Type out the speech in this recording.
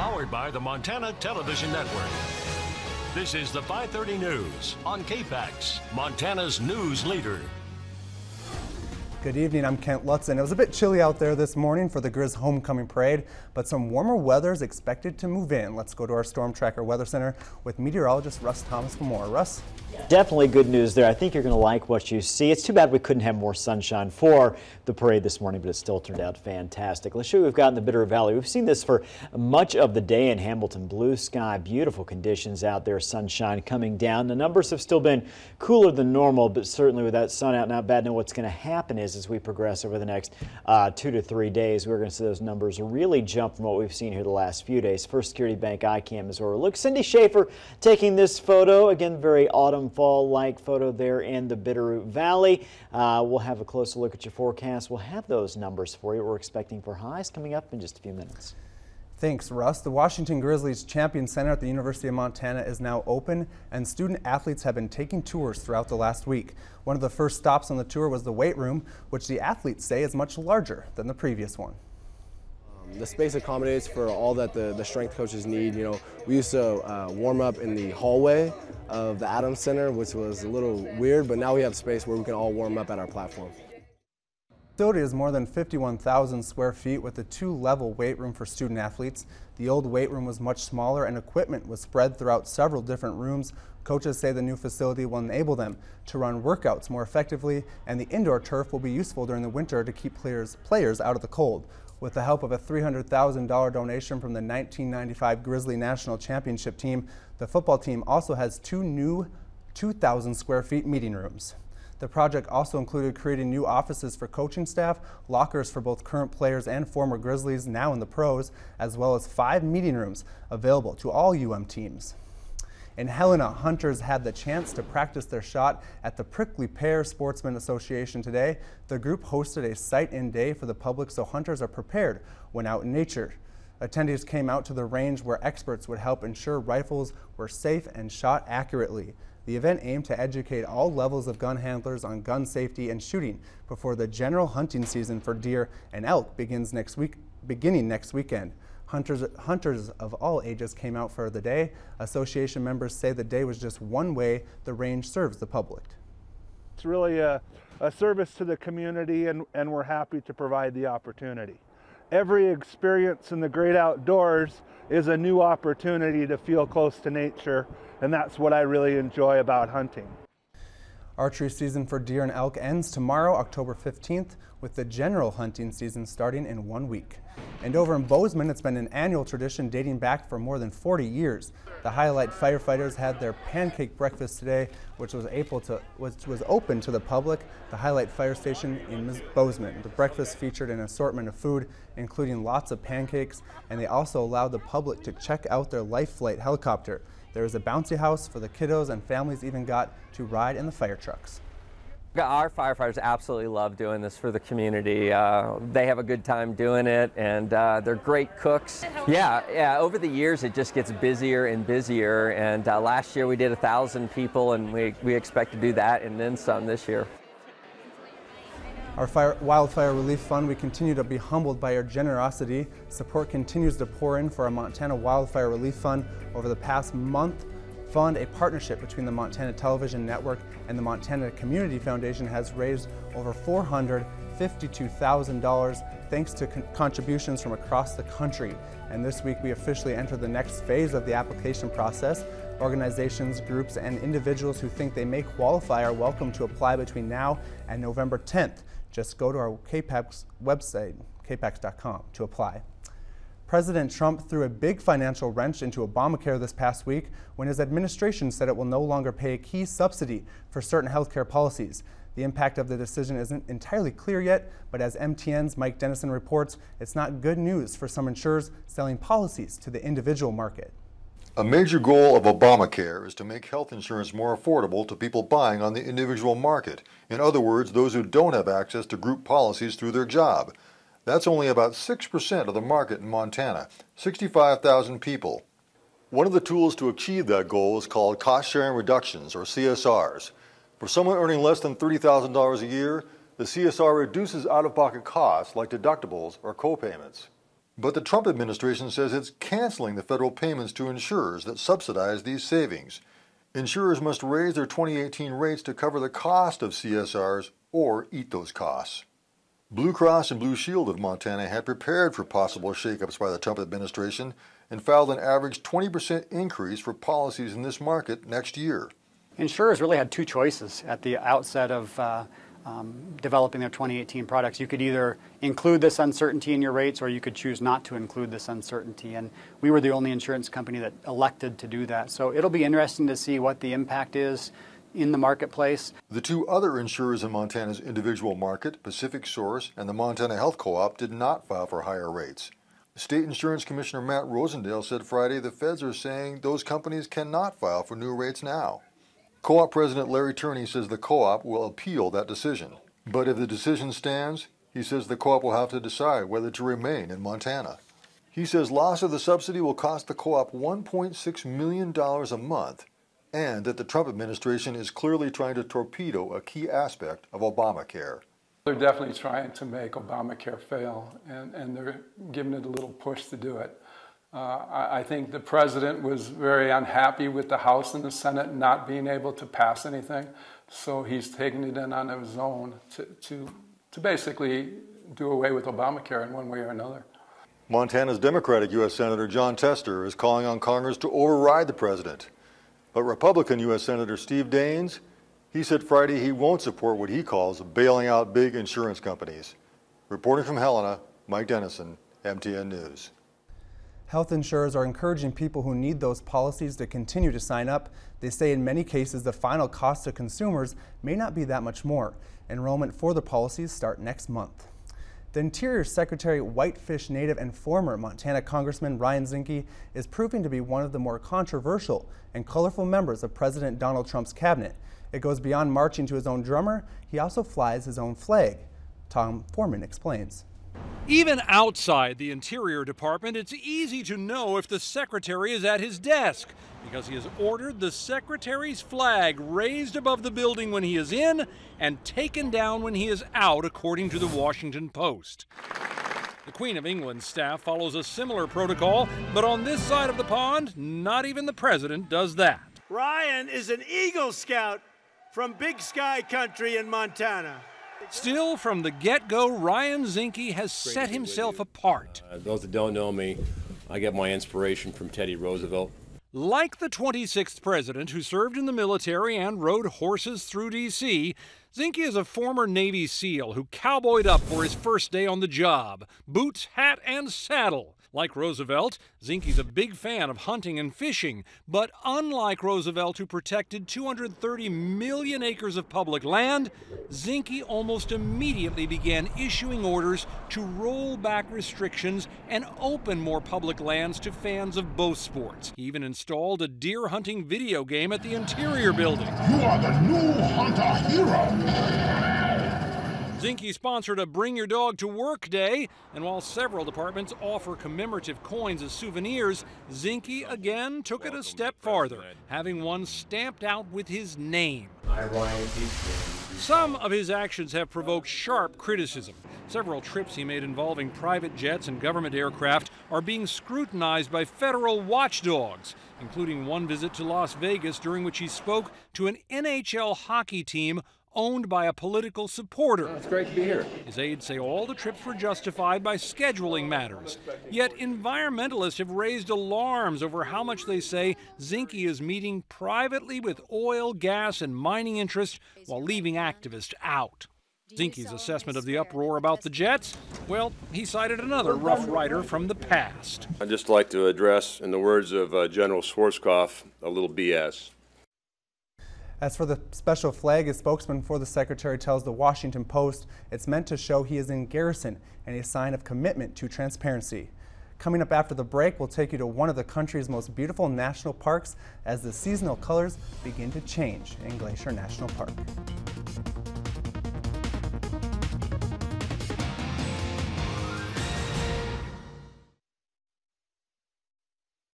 Powered by the Montana Television Network. This is the 5:30 News on KPAX, Montana's news leader. Good evening, I'm Kent Lutzen. It was a bit chilly out there this morning for the Grizz homecoming parade, but some warmer weather is expected to move in. Let's go to our Storm Tracker Weather Center with meteorologist Russ Thomas for more. Russ? Definitely good news there. I think you're going to like what you see. It's too bad we couldn't have more sunshine for the parade this morning, but it still turned out fantastic. Let's show you what we've got in the Bitter Valley. We've seen this for much of the day in Hamilton. Blue sky, beautiful conditions out there, sunshine coming down. The numbers have still been cooler than normal, but certainly with that sun out, not bad. Now what's going to happen is as we progress over the next 2 to 3 days, we're going to see those numbers really jump from what we've seen here the last few days. First Security Bank iCam is where we look. Cindy Schaefer taking this photo. Again, very autumn fall-like photo there in the Bitterroot Valley. We'll have a closer look at your forecast. We'll have those numbers for you. We're expecting for highs coming up in just a few minutes. Thanks, Russ. The Washington Grizzlies Champion Center at the University of Montana is now open, and student athletes have been taking tours throughout the last week. One of the first stops on the tour was the weight room, which the athletes say is much larger than the previous one. The space accommodates for all that the strength coaches need. You know, we used to warm up in the hallway of the Adams Center, which was a little weird, but now we have space where we can all warm up at our platform. The facility is more than 51,000 square feet with a 2-level weight room for student athletes. The old weight room was much smaller and equipment was spread throughout several different rooms. Coaches say the new facility will enable them to run workouts more effectively, and the indoor turf will be useful during the winter to keep players out of the cold. With the help of a $300,000 donation from the 1995 Grizzly National Championship team, the football team also has 2 new 2,000 square feet meeting rooms. The project also included creating new offices for coaching staff, lockers for both current players and former Grizzlies now in the pros, as well as 5 meeting rooms available to all UM teams. In Helena, hunters had the chance to practice their shot at the Prickly Pear Sportsman Association today. The group hosted a sight-in day for the public so hunters are prepared when out in nature. Attendees came out to the range where experts would help ensure rifles were safe and shot accurately. The event aimed to educate all levels of gun handlers on gun safety and shooting before the general hunting season for deer and elk beginning next weekend. Hunters of all ages came out for the day. Association members say the day was just one way the range serves the public. It's really a service to the community, and we're happy to provide the opportunity. Every experience in the great outdoors is a new opportunity to feel close to nature, and that's what I really enjoy about hunting. Archery season for deer and elk ends tomorrow, October 15th, with the general hunting season starting in 1 week. And over in Bozeman, it's been an annual tradition dating back for more than 40 years. The Highlight firefighters had their pancake breakfast today, which was open to the public. The Highlight Fire Station in Bozeman. The breakfast featured an assortment of food, including lots of pancakes, and they also allowed the public to check out their Life Flight helicopter. There was a bouncy house for the kiddos, and families even got to ride in the fire trucks. Our firefighters absolutely love doing this for the community. They have a good time doing it, and they're great cooks. Yeah, over the years it just gets busier and busier, and last year we did 1,000 people, and we expect to do that and then some this year. Our Wildfire Relief Fund, we continue to be humbled by your generosity. Support continues to pour in for our Montana Wildfire Relief Fund. Over the past month, Fund, a partnership between the Montana Television Network and the Montana Community Foundation, has raised over $452,000 thanks to contributions from across the country. And this week we officially enter the next phase of the application process. Organizations, groups, and individuals who think they may qualify are welcome to apply between now and November 10th. Just go to our KPAX website, kpax.com, to apply. President Trump threw a big financial wrench into Obamacare this past week when his administration said it will no longer pay a key subsidy for certain health care policies. The impact of the decision isn't entirely clear yet, but as MTN's Mike Dennison reports, it's not good news for some insurers selling policies to the individual market. A major goal of Obamacare is to make health insurance more affordable to people buying on the individual market. In other words, those who don't have access to group policies through their job. That's only about 6% of the market in Montana, 65,000 people. One of the tools to achieve that goal is called cost-sharing reductions, or CSRs. For someone earning less than $30,000 a year, the CSR reduces out-of-pocket costs like deductibles or co-payments. But the Trump administration says it's canceling the federal payments to insurers that subsidize these savings. Insurers must raise their 2018 rates to cover the cost of CSRs or eat those costs. Blue Cross and Blue Shield of Montana had prepared for possible shakeups by the Trump administration and filed an average 20% increase for policies in this market next year. Insurers really had two choices at the outset of developing their 2018 products. You could either include this uncertainty in your rates, or you could choose not to include this uncertainty. And we were the only insurance company that elected to do that. So it'll be interesting to see what the impact is in the marketplace. The two other insurers in Montana's individual market, Pacific Source and the Montana Health Co-op, did not file for higher rates. State Insurance Commissioner Matt Rosendale said Friday the feds are saying those companies cannot file for new rates now. Co-op President Larry Turney says the co-op will appeal that decision. But if the decision stands, he says the co-op will have to decide whether to remain in Montana. He says loss of the subsidy will cost the co-op $1.6 million a month, and that the Trump administration is clearly trying to torpedo a key aspect of Obamacare. They're definitely trying to make Obamacare fail, and they're giving it a little push to do it. I think the president was very unhappy with the House and the Senate not being able to pass anything, so he's taking it in on his own to basically do away with Obamacare in one way or another. Montana's Democratic U.S. Senator John Tester is calling on Congress to override the president. But Republican U.S. Senator Steve Daines, he said Friday he won't support what he calls bailing out big insurance companies. Reporting from Helena, Mike Dennison, MTN News. Health insurers are encouraging people who need those policies to continue to sign up. They say in many cases the final cost to consumers may not be that much more. Enrollment for the policies start next month. The Interior Secretary, Whitefish native and former Montana Congressman Ryan Zinke is proving to be one of the more controversial and colorful members of President Donald Trump's cabinet. It goes beyond marching to his own drummer. He also flies his own flag. Tom Foreman explains. Even outside the Interior Department, it's easy to know if the secretary is at his desk because he has ordered the secretary's flag raised above the building when he is in and taken down when he is out, according to the Washington Post. The Queen of England's staff follows a similar protocol, but on this side of the pond, not even the president does that. Ryan is an Eagle Scout from Big Sky Country in Montana. Still, from the get-go, Ryan Zinke has set himself apart. Those that don't know me, I get my inspiration from Teddy Roosevelt. Like the 26th president who served in the military and rode horses through D.C., Zinke is a former Navy SEAL who cowboyed up for his first day on the job. Boots, hat, and saddle. Like Roosevelt, Zinke's a big fan of hunting and fishing, but unlike Roosevelt, who protected 230 million acres of public land, Zinke almost immediately began issuing orders to roll back restrictions and open more public lands to fans of both sports. He even installed a deer hunting video game at the Interior building. You are the new hunter hero. Zinke sponsored a Bring Your Dog to Work Day, and while several departments offer commemorative coins as souvenirs, Zinke again took it a step farther, having one stamped out with his name. Some of his actions have provoked sharp criticism. Several trips he made involving private jets and government aircraft are being scrutinized by federal watchdogs, including one visit to Las Vegas during which he spoke to an NHL hockey team owned by a political supporter. It's great to be here. His aides say all the trips were justified by scheduling matters. Yet environmentalists have raised alarms over how much they say Zinke is meeting privately with oil, gas, and mining interests while leaving activists out. Zinke's assessment of the uproar about the jets? Well, he cited another Rough Rider from the past. I'd just like to address, in the words of General Schwarzkopf, a little BS. As for the special flag, a spokesman for the secretary tells the Washington Post it's meant to show he is in garrison and a sign of commitment to transparency. Coming up after the break, we'll take you to one of the country's most beautiful national parks as the seasonal colors begin to change in Glacier National Park.